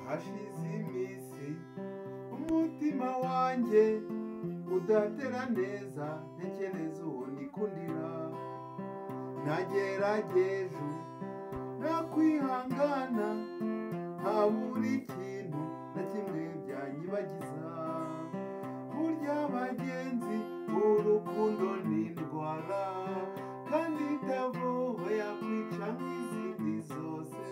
hashize iminsi umutima wanjye udatera neza, ntekereza uwo nikundira. Nagerageje nakwihangana, ntabura ikintu na kimwe byanyibagiza. Burya bagenzi, urukundo ni indwara, kandi itavuwe yakwica nk'izindi zose.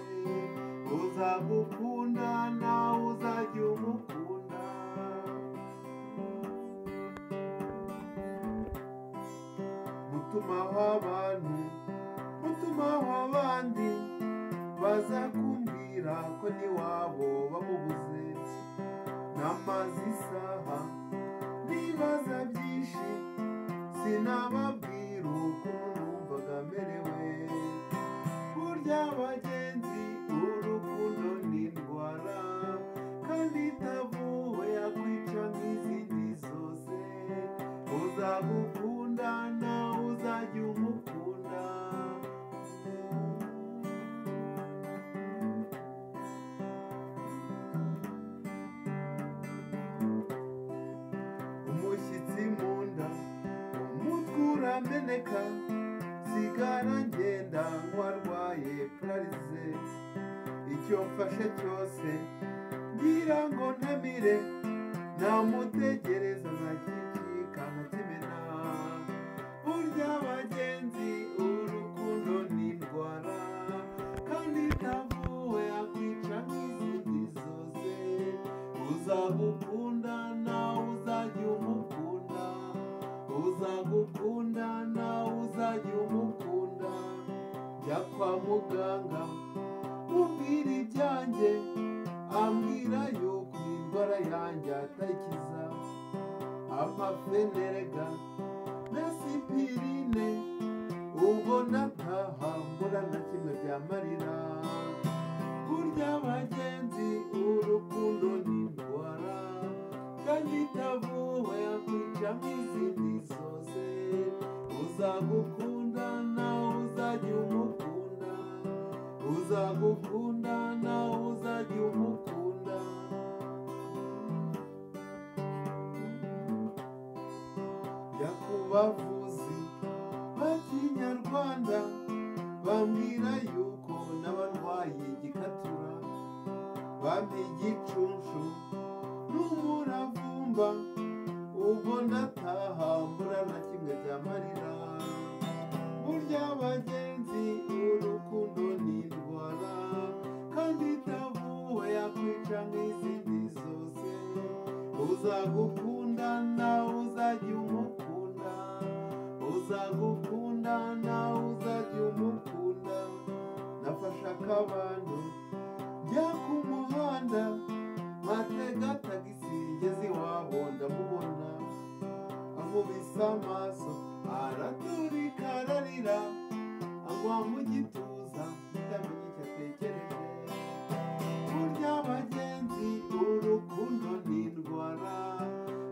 Uzagukunda nawe uzajya umukunda. Mutumaho abantu, mutumaho abandi, baza kumbwira ko n'iwabo bamubuze. Namaze isaha nibaza byinshi, sinababwira ukuntu numvaga merewe. Burya bagenzi, urukundo ni indwara, kandi itavuwe yakwica nk'izindi zose. Uzagukunda nawe uzajya umukunda. Umushyitsi mu nda, umutwe urameneka, sigara ngenda nk'uwarwaye pararize. Icyo mfashe cyose ngira ngo ntamire, namutegereza nkakicika nkakimena. Burya bagenzi, urukundo ni indwara, kandi itavuwe yakwica nk'izindi zose. Uzagukunda nawe uzajya umukunda. Uzagukunda nawe uzajya umukunda. Jya kwa muganga mubwira ibyanjye, ambwira yuko indwara yanjye atayikiza. Amafenerega na sipirine, ubwo nataha mbura na kimwe byamarira. Burya bagenzi, urukundo ni indwara, kandi itavuwe yakwica nk'izindi zose. Uzagukunda nawe uzajya umukunda. Uzagukunda nawe uzajya umukunda. Jya ku bavuzi ba kinyarwanda, bambwira yuko n'abarwaye igikatura. Bampa igicunshu n'umuravumba, ubwo ndataha mbura na kimwe byamarira. Burya bagenzi, urukundo ni indwara, kandi itavuwe yakwica nk'izindi zose. Uzagukunda nawe uzajya umukunda. Uzagukunda nawe uzajya umukunda. Nafashe akabando njya ku muhanda, mpatega tagisi ngeze iwabo ndamubona. Ankubise amaso araturika ararira, agwa mu gituza ndamenya icyo atekereje. Burya bagenzi, urukundo ni indwara,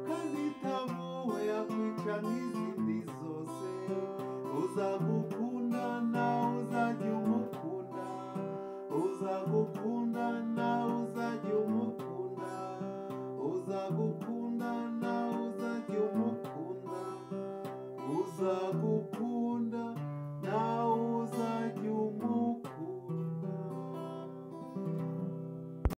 kandi itavuwe yakwica nk'izindi zose. Uzagukunda nawe uzajya umukunda. Uzagukunda nawe uzajya umukunda. Uzagukunda nawe uzajya umukunda. Uzagukunda.